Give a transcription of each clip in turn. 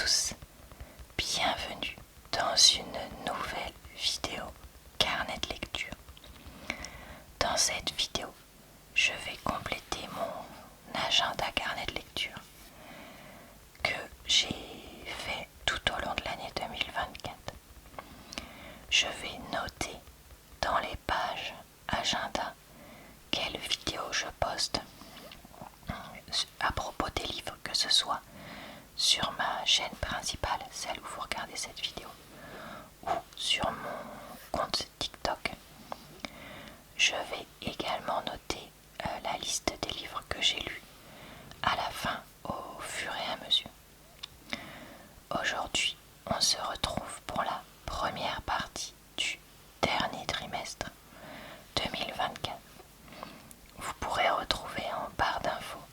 tous, bienvenue dans une nouvelle vidéo carnet de lecture. Dans cette vidéo, je vais compléter mon agenda carnet de lecture que j'ai fait tout au long de l'année 2024. Je vais noter dans les pages agenda quelles vidéos je poste à propos des livres, que ce soit sur ma chaîne principale, celle où vous regardez cette vidéo, ou sur mon compte TikTok. Je vais également noter la liste des livres que j'ai lus à la fin, au fur et à mesure. Aujourd'hui, on se retrouve pour la première partie du dernier trimestre 2024. Vous pourrez retrouver en barre d'infos,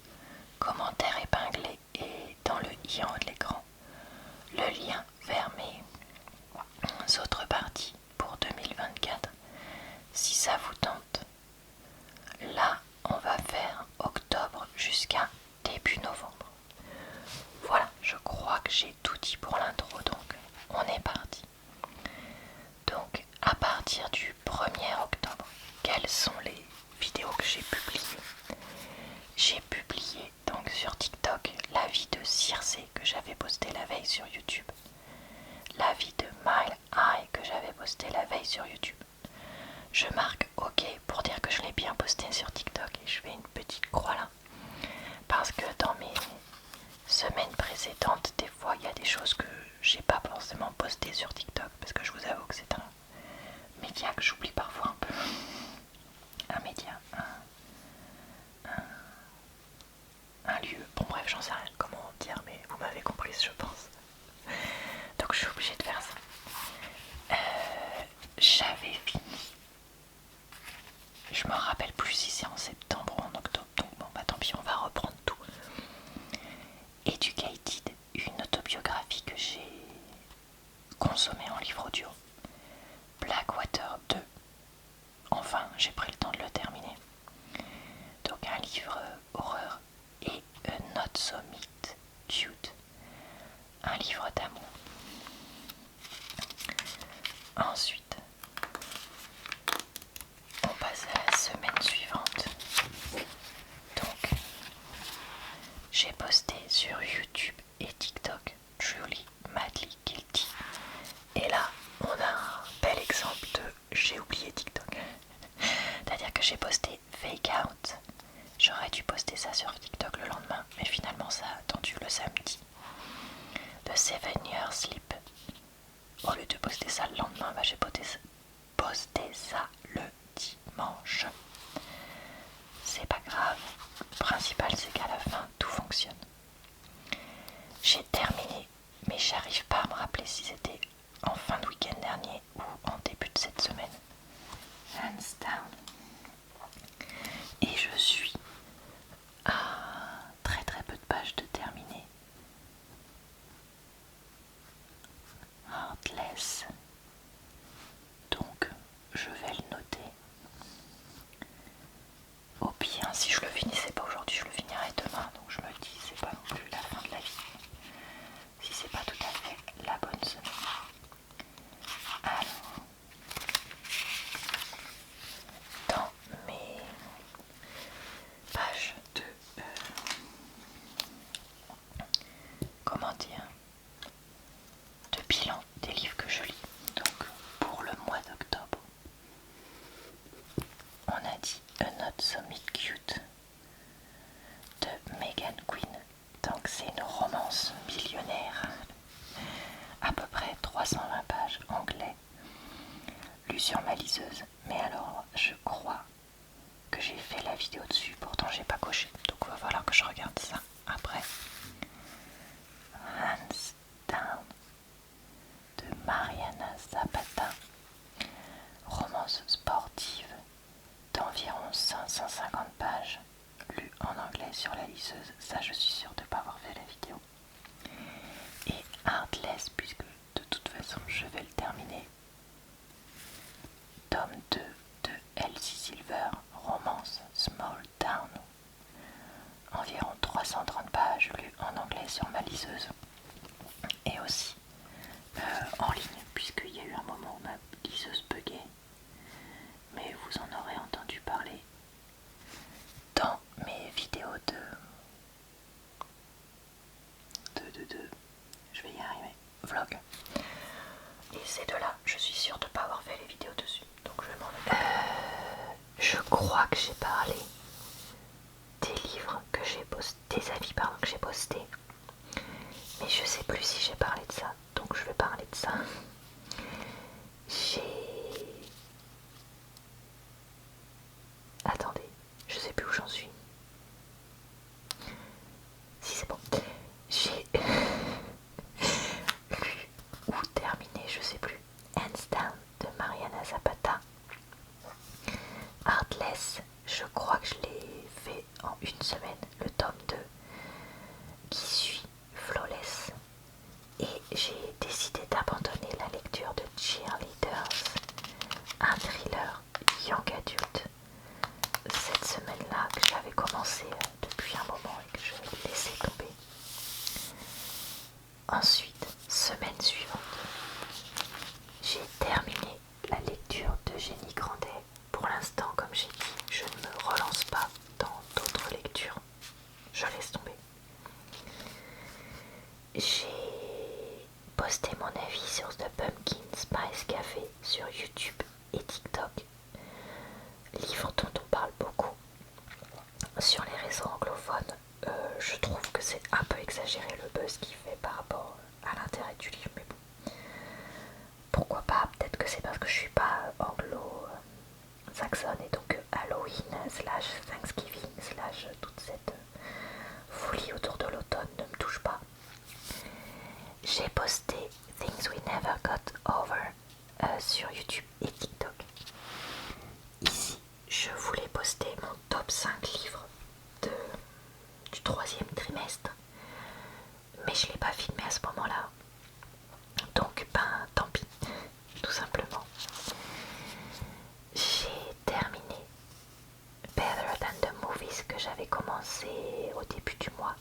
commentaires épinglés et dans le i en haut de l'écran, le lien vers mes autres parties pour 2024 si ça vous tente. Là, on va faire octobre jusqu'à début novembre. Voilà, je crois que j'ai tout dit pour l'intro, donc on est parti. Donc, à partir du 1er octobre, quelles sont les vidéos que j'ai publiées? J'ai publié donc sur TikTok la vie de Circé que j'avais posté la veille sur YouTube, la vie de Mile High que j'avais posté la veille sur YouTube. Je marque OK pour dire que je l'ai bien posté sur TikTok et je fais une petite croix là, parce que dans mes semaines précédentes, des fois il y a des choses que j'ai pas forcément postées sur TikTok, parce que je vous avoue que c'est un média que j'oublie parfois un peu. Un média, un lieu, bon bref, j'en sais rien comment dire, mais vous m'avez comprise je pense. Donc je suis obligée de faire ça. J'avais fini, je me rappelle plus si c'est en septembre ou en octobre, donc bon bah tant pis, on va reprendre tout. Educated, une autobiographie que j'ai consommée en livre audio. Blackwater 2, enfin j'ai pris le temps de le terminer. Donc un livre horreur. Et Not So Meet Cute, un livre d'amour. Ensuite, on passe à la semaine suivante. Donc, j'ai posté sur YouTube et TikTok Truly Madly Guilty. Et là, on a un bel exemple de j'ai oublié TikTok. C'est-à-dire que j'ai posté Fake Out. J'aurais dû poster ça sur TikTok le lendemain, mais finalement ça a attendu le samedi. The 7 Years Sleep. Au lieu de poster ça le lendemain, j'ai posté ça le dimanche. C'est pas grave. Le principal, c'est qu'à la fin, tout fonctionne. J'ai terminé, mais j'arrive pas à me rappeler si c'était en fin de week-end dernier ou en début de cette semaine. Hands down. Et je suis à très très peu de pages de terminer Heartless. Donc je vais le noter. Au pire, si je le finissais pas aujourd'hui, je le finirai demain. Donc je me dis, c'est pas non plus la fin de la vie, si c'est pas tout à fait la bonne semaine. Alors, dans mes pages de comment dire, de bilan des livres que je lis, donc pour le mois d'octobre, on a dit A Not So Meet Cute de Megan Quinn. Donc c'est une romance millionnaire, à peu près 320 pages, anglais, lu sur ma liseuse. Mais alors je crois que j'ai fait la vidéo dessus, pourtant j'ai pas coché, donc il va falloir que je regarde ça après. Hands Down de Mariana Zapata, romance sportive d'environ 550 pages, lue en anglais sur la liseuse. Ça, je suis sûre de ne pas avoir fait la vidéo. Et Heartless, puisque de toute façon je vais le terminer, tome 2 de Elsie Silver, romance Small Town, environ 330 pages, lues en anglais sur ma liseuse. Et aussi en ligne, puisqu'il y a eu un moment où ma liseuse buguait, mais vous en aurez entendu parler dans mes vidéos je vais y arriver, vlog. Et ces deux-là, je suis sûre de ne pas avoir fait les vidéos dessus, donc je vais m'en occuper. Je crois que j'ai parlé des livres que j'ai postés, des avis pardon, que j'ai postés, mais je sais plus si j'ai parlé de ça, donc je vais parler de ça. Attendez, je sais plus où j'en suis. Si c'est bon. J'ai lu ou terminé, je sais plus, Hands Down de Mariana Zapata. Heartless, je crois que je l'ai fait en une semaine, le tome 2 qui suit Flawless. Et j'ai décidé d'abandonner la lecture de Cheerleaders, un thriller young adulte, cette semaine-là, que j'avais commencé depuis un moment et que je vais laisser tomber. Ensuite, semaine suivante, j'ai terminé la lecture de Jenny Grandet. Pour l'instant, comme j'ai dit, je ne me relance pas dans d'autres lectures. Je laisse tomber. J'ai posté mon avis sur The Pumpkin Spice Café sur YouTube et TikTok. Livre dont on parle beaucoup sur les réseaux anglophones. Je trouve que c'est un peu exagéré le buzz qu'il fait par rapport à l'intérêt du livre, mais bon, pourquoi pas, peut-être que c'est parce que je suis pas anglo-saxonne et donc Halloween slash Thanksgiving slash toute cette folie autour de l'automne ne me touche pas. J'ai posté Things We Never Got Over sur YouTube et TikTok. Ici, je voulais poster mon top 5 livres du troisième trimestre, mais je ne l'ai pas filmé à ce moment-là. Donc, ben, tant pis, tout simplement. J'ai terminé Better Than the Movies que j'avais commencé au début du mois.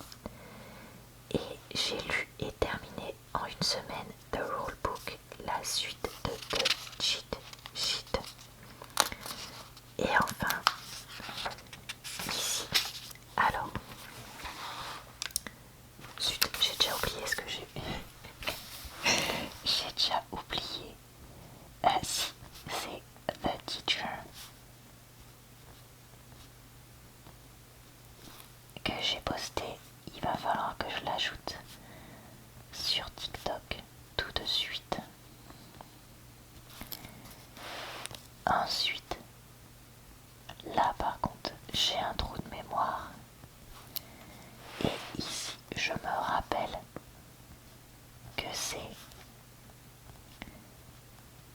Et j'ai lu et terminé en une semaine The Rulebook, la suite de The Cheat Sheet. Et enfin, ici, alors, zut, j'ai déjà oublié ce que j'ai. J'ai déjà oublié. Si, c'est The Teacher que j'ai posté. Il va falloir que je l'ajoute sur TikTok tout de suite. Ensuite, là par contre, j'ai un trou de mémoire. Et ici, je me rappelle que c'est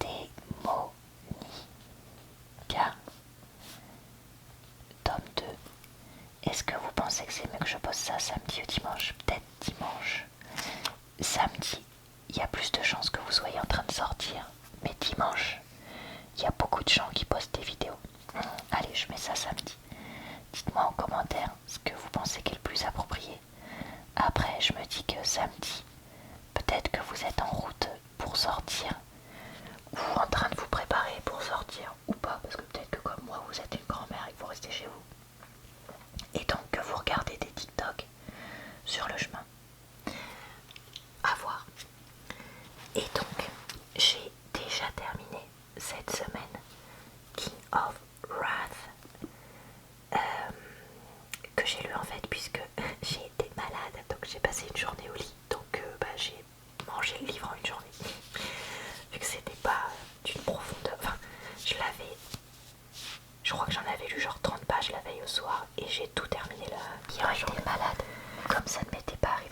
Démonica, tome 2. Est-ce que vous pensez que c'est mieux que je poste ça samedi ou dimanche? Peut-être dimanche. Samedi, il y a plus de chances que vous soyez en train de sortir. Mais dimanche, il y a beaucoup de gens qui postent des vidéos. Allez, je mets ça samedi. Dites-moi en commentaire ce que vous pensez qui est le plus approprié. Après, je me dis que samedi, peut-être que vous êtes en route pour sortir ou en train de vous préparer pour sortir ou pas, parce que peut-être que comme moi, vous êtes une grand-mère et que vous restez chez vous. Et donc que vous regardez des TikTok sur le chemin. À voir. Et donc, j'ai déjà terminé cette semaine King of Wrath, que j'ai lu en fait puisque j'ai été malade, donc j'ai passé une journée au lit, donc j'ai mangé le livre en une journée, vu que c'était pas d'une profondeur, enfin je crois que j'en avais lu genre 30 pages la veille au soir et j'ai tout terminé là. Qui aurait été malade, comme ça ne m'était pas arrivé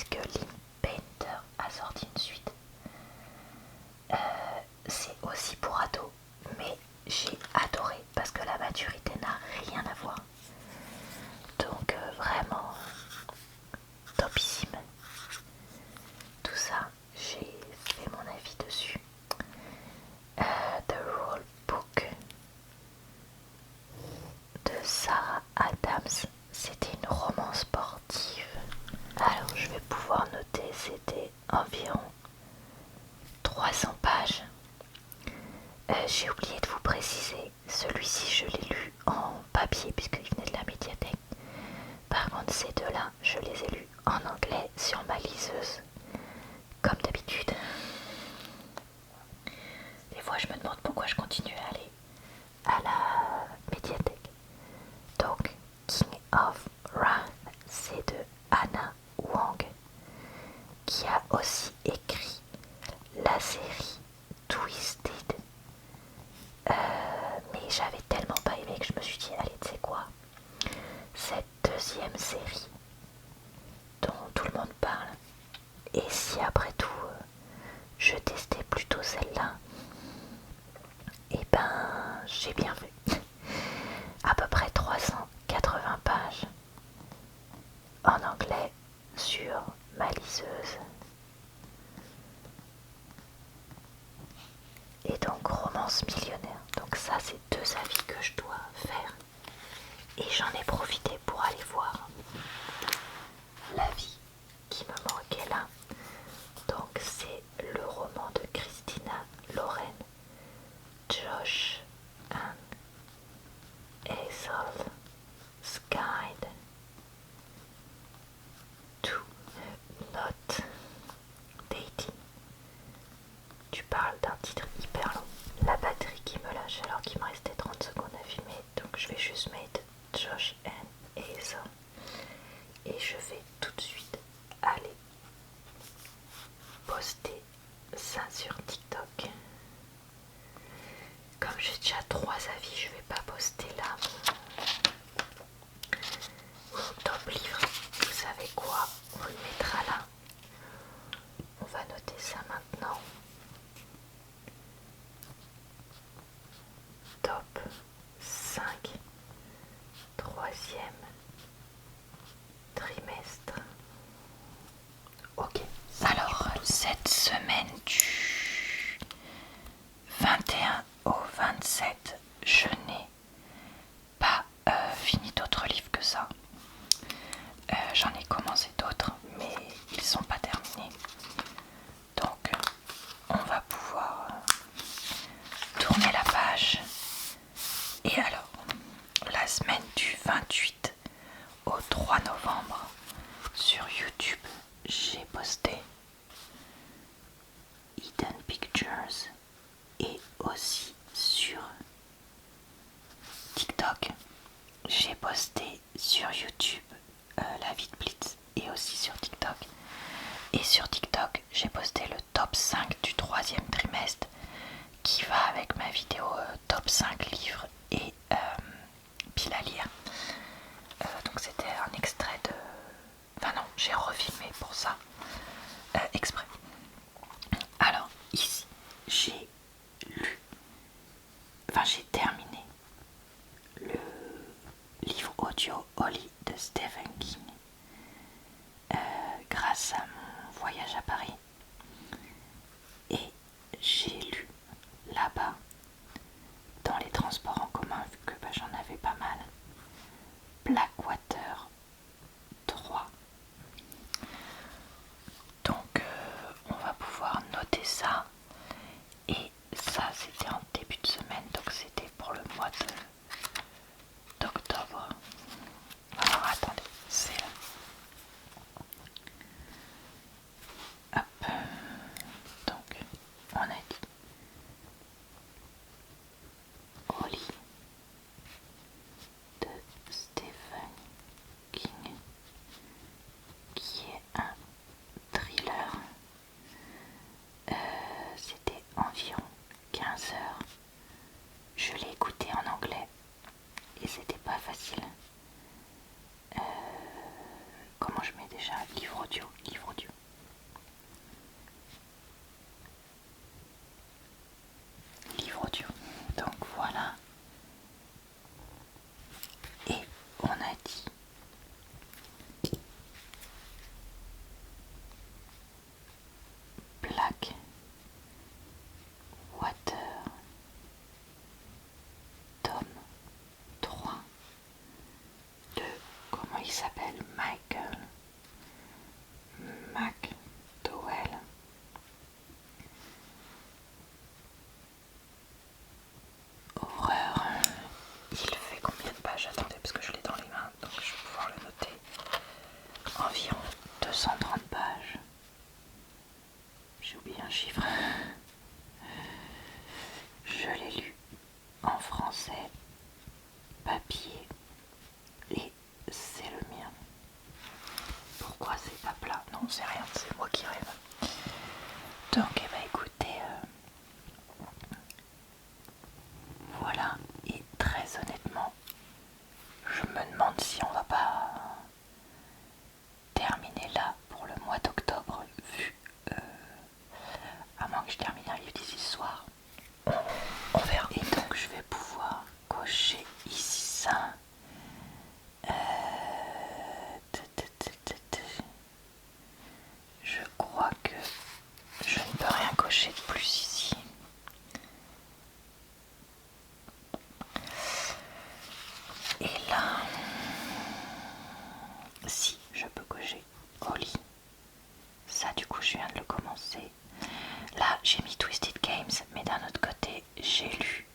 puisque Lynn Painter a sorti une suite. C'est aussi pour ados, mais j'ai adoré parce que la maturité n'a rien à voir. Donc vraiment topissime. Tout ça, j'ai fait mon avis dessus. The Rule Book de Sarah Adams, c'était une romance sportive. Alors je vais pouvoir noter, c'était environ 300 pages. J'ai oublié de vous préciser, celui-ci je l'ai lu en papier puisqu'il venait de la médiathèque. Par contre ces deux-là, je les ai lus en anglais sur ma liseuse, comme d'habitude. Des fois je me demande pourquoi je continue à aller à la médiathèque. Donc King of Wrath, c'est de Anna Wang, qui a aussi écrit la série Twisted. Mais j'avais tellement pas aimé que je me suis dit, allez, tu sais quoi, cette deuxième série dont tout le monde parle, et si après tout je testais plutôt celle-là, et ben j'ai bien fait. À peu près 380 pages en anglais sur ma liseuse. Et donc romance millionnaire. Donc ça c'est deux avis que je dois faire. Et j'en ai profité pour aller voir l'avis qui me manquait là. Donc c'est le roman de Christina Loren, Josh and Hazel's Guide to Not Dating. Tu parles d'un titre hyper long. La batterie qui me lâche alors qu'il me restait 30 secondes à filmer. Donc je vais juste mettre Josh and Hazel. Et je vais tout de suite aller poster ça sur TikTok. Comme j'ai déjà 3 avis, je vais pas poster là mon top livre. Vous savez quoi? On le mettra là. On va noter ça maintenant. Top 5 troisième trimestre. Ok. Alors, cette semaine du 21 au 27, je n'ai pas fini d'autres livres que ça. J'en ai commencé d'autres, mais ils sont pas terminés. Donc, on va pouvoir tourner la page. Et alors, la semaine du 28 au 3 novembre, sur YouTube, j'ai posté Hidden Pictures et aussi sur TikTok. J'ai posté sur YouTube la vie de Blitz et aussi sur TikTok. Et sur TikTok, j'ai posté le top 5 du troisième trimestre qui va avec ma vidéo top 5 livres et pile à lire. Donc c'était un extrait de... Enfin non, j'ai refilmé pour ça, exprès. Alors ici, j'ai lu, enfin j'ai terminé le livre audio Holly de Stephen King grâce à mon voyage à Paris. Et j'ai lu là-bas, dans les transports en commun, vu que j'en avais pas mal, Blackwater 3. Donc on va pouvoir noter ça. Et ça c'était en début de semaine, donc c'était pour le mois d'octobre. Alors attendez, c'est là. Hop. Donc on a dit Holly de Stephen King, qui est un thriller. C'était environ 15 heures. Je l'ai écouté en anglais et c'était pas facile. Comment je mets déjà? déjà? Livre audio, livre audio. Livre audio. Donc voilà. Et on a dit Black Water, tome 3 de, comment il s'appelle, Michael McDowell. Horreur. Il fait combien de pages? Attendez, parce que je l'ai dans les mains, donc je vais pouvoir le noter. Environ 230 pages. J'ai oublié un chiffre. Je l'ai lu en français, papier, et c'est le mien. Pourquoi c'est pas plat? Non, c'est rien, c'est moi qui rêve. Donc, eh ben, écoutez, voilà, et très honnêtement, je me demande si on va pas terminer là pour le mois d'octobre, vu, à moins que je termine un livre d'ici ce soir. On verra. Et donc je vais pouvoir cocher ici ça. Je crois que je ne peux rien cocher de plus ici. Et là, si je peux cocher au lit. Ça du coup je viens de le commencer. Là j'ai mis Twisted Games, mais d'un autre côté j'ai lu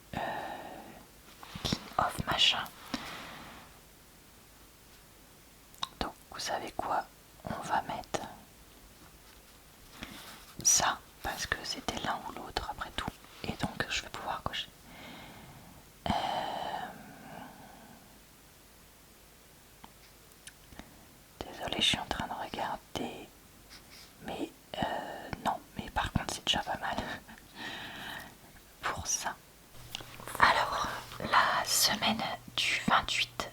King of Machin. Donc vous savez quoi, on va mettre ça parce que c'était l'un ou l'autre après tout, et donc je vais pouvoir cocher. Désolée, je suis en train de regarder, mais non, mais par contre c'est déjà pas mal pour ça. Alors, la semaine du 28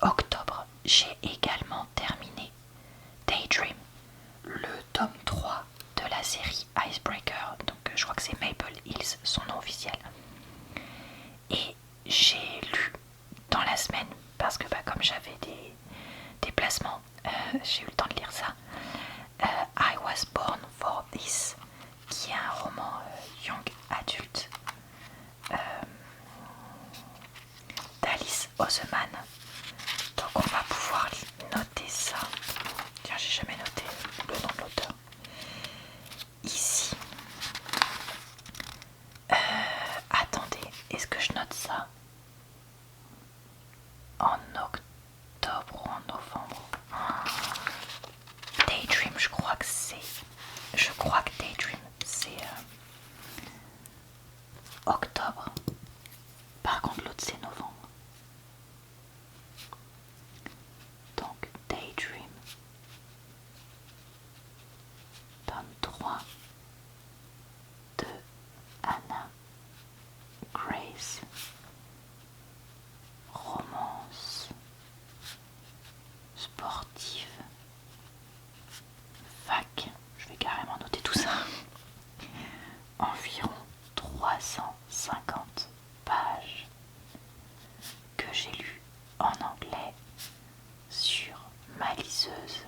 octobre, j'ai également terminé Daydream, le tome 3 de la série Icebreaker. Donc je crois que c'est Maple Hills, son nom officiel. Et j'ai lu dans la semaine, parce que comme j'avais des déplacements, j'ai eu le temps de lire ça. I Was Born for This, qui est un roman young adulte d'Alice Oseman. Donc on va pouvoir noter ça. Tiens, j'ai jamais noté le nom de l'auteur. Ici. Attendez, est-ce que je note ça en octobre ou en novembre? Daydream, je crois que Daydream c'est octobre. Par contre l'autre c'est novembre. Donc Daydream, tome 3 de Anna Grace, romance sportive, fac, je vais carrément noter tout ça. Environ 350 pages que j'ai lues en anglais sur ma liseuse.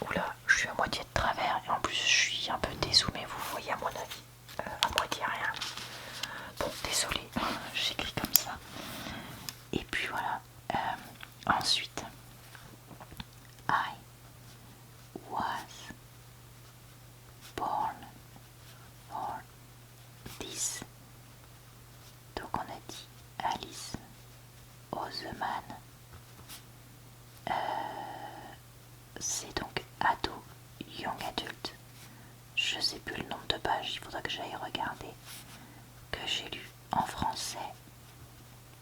Oula, je suis à moitié de travers et en plus je suis un peu dézoomée, vous voyez à mon avis, à moitié rien. Bon, désolé, j'écris comme ça. Et puis voilà, ensuite, I was born for this. Donc on a dit Alice Oseman. C'est donc ado, young adulte. Je sais plus le nombre de pages, il faudra que j'aille regarder. Que j'ai lu en français,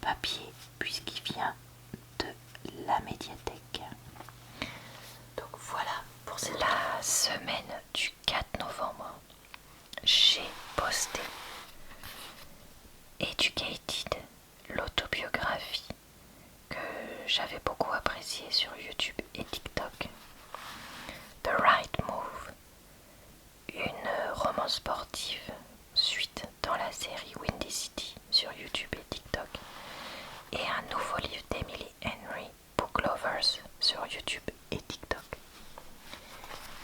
papier, puisqu'il vient de la médiathèque. Donc voilà pour la semaine du 4 novembre. J'ai posté Educated, l'autobiographie aussi est sur YouTube et TikTok. The Right Move, une romance sportive suite dans la série Windy City sur YouTube et TikTok. Et un nouveau livre d'Emily Henry, Book Lovers, sur YouTube et TikTok.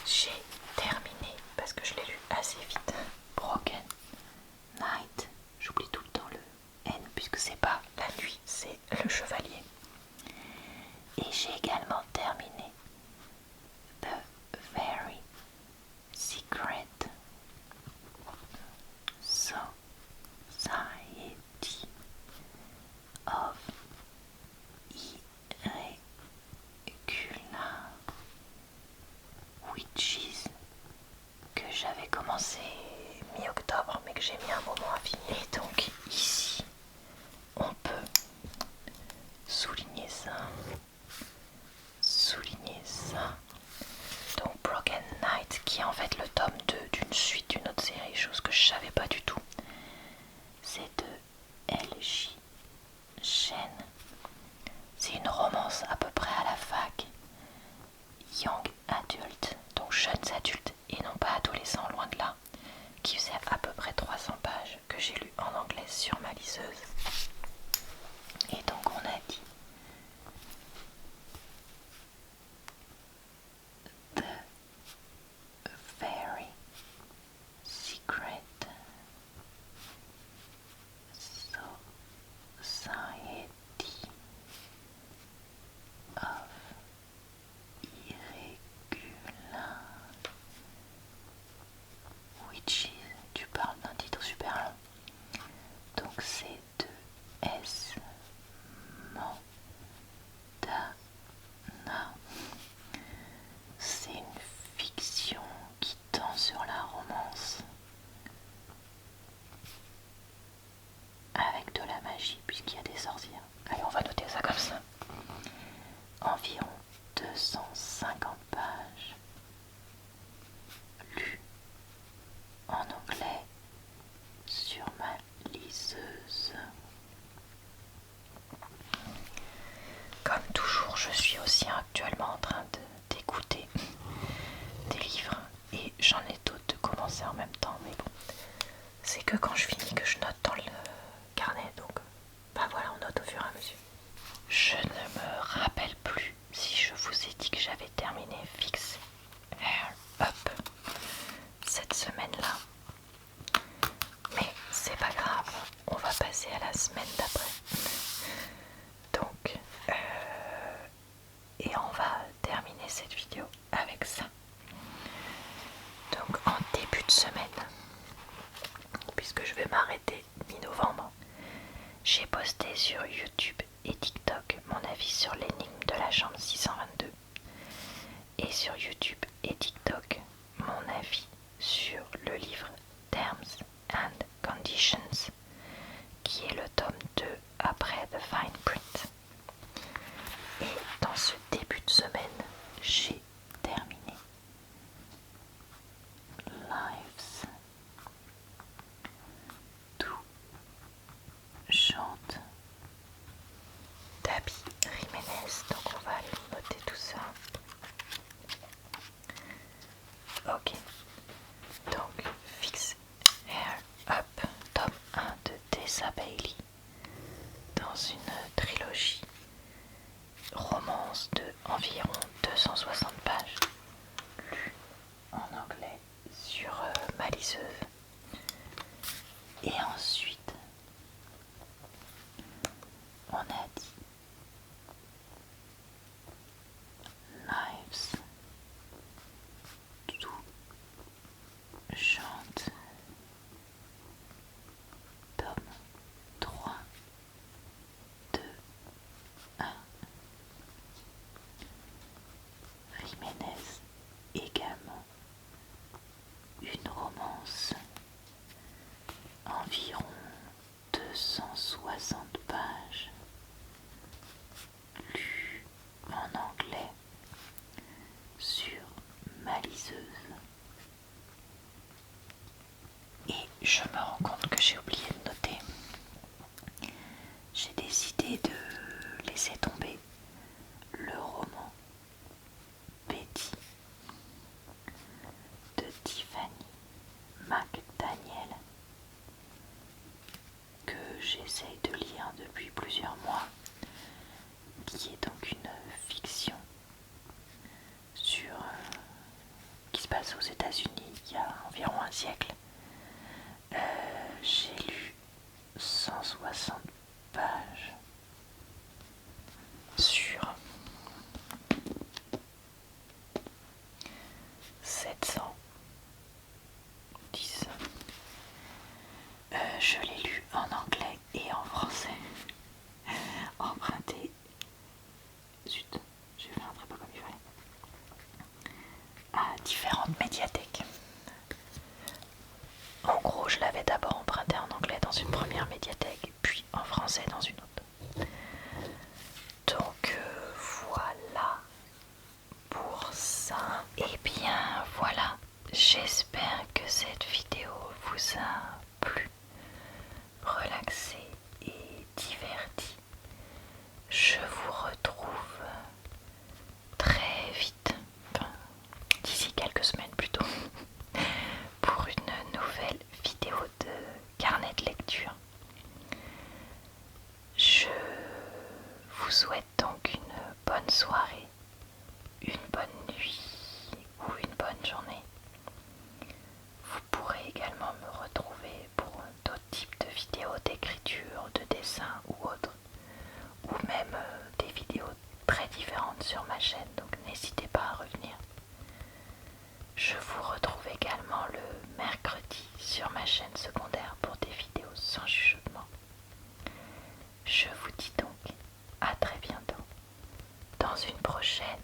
J'ai terminé, parce que je l'ai lu assez vite, Broken Night. J'oublie tout le temps le N puisque c'est pas la nuit, c'est le chevalier. Et j'ai également terminé The Very Secret Society of Irregular Witches, que j'avais commencé mi-octobre mais que j'ai mis un moment à finir. Et donc ici on peut souligner ça, donc Broken Night, qui est en fait le tome 2 d'une suite d'une autre série, chose que je savais pas du tout. C'est de L.J. Chen. C'est une romance à peu près à la fac, young adult, donc jeunes adultes et non pas adolescents, loin de là, qui faisait à peu près 300 pages, que j'ai lu en anglais sur ma liseuse. Et donc on a dit The Very Secret Society of Irregular Witches. Tu parles d'un titre super long. Donc c'est de S. Mandana. C'est une fiction qui tend sur la romance avec de la magie puisqu'il y a des sorcières. Allez, on va noter ça comme ça. Environ 250 pages lues en anglais sur ma liseuse. Comme toujours, je suis aussi actuellement en train d'écouter des livres et j'en ai d'autres de commencer en même temps, mais bon, c'est que quand je finis que je note dans le carnet, donc bah voilà, on note au fur et à mesure. Je ne me rappelle plus si je vous ai dit que j'avais terminé Fix Hair Up cette semaine-là, mais c'est pas grave, on va passer à la semaine d'après. Donc, et on va terminer cette vidéo avec ça. Donc en début de semaine, puisque je vais m'arrêter mi-novembre, j'ai posté sur YouTube et TikTok mon avis sur l'énigme de la chambre 622 et sur YouTube et TikTok mon avis sur le livre Terms and Conditions, qui est le tome 2 après The Fine Print. Et dans ce début de semaine, j'ai terminé Lives to Chante d'Abby Jiménez. Donc on va aller noter tout ça. Ok. Donc Fix Hair Up, tome 1 de Tessa Bailey, dans une trilogie romance de environ 260 pages, lue en anglais sur ma liseuse. Et ensuite, on a dit Lives to Chante, tome 3, 2, 1. Jiménez également, une romance, environ 260 pages, lue en anglais sur ma liseuse. Et je me rends compte que j'ai oublié de noter. J'ai décidé de laisser tomber le roman j'essaye de lire depuis plusieurs mois, qui est donc une fiction qui se passe aux États-Unis il y a environ un siècle. J'ai lu 160 pages sur 710. Je l'ai lu en anglais et en français, emprunté. Zut, j'ai fait un trait pas comme il fallait. À différentes médiathèques. En gros, je l'avais d'abord emprunté en anglais dans une première médiathèque, puis en français dans une autre. Donc voilà pour ça. Et bien voilà, j'espère que cette vidéo vous a plu, relaxé et diverti. Je vous retrouve très vite, enfin, d'ici quelques semaines plutôt, pour une nouvelle vidéo de carnet de lecture. Je vous souhaite donc une bonne soirée, une bonne nuit ou une bonne journée. Vous pourrez également me retrouver pour d'autres types de vidéos d'écriture, de dessin ou autres, ou même des vidéos très différentes sur ma chaîne, donc n'hésitez pas à revenir. Je vous retrouve également le mercredi sur ma chaîne secondaire pour des vidéos sans chuchotement. Je vous dis donc à très bientôt dans une prochaine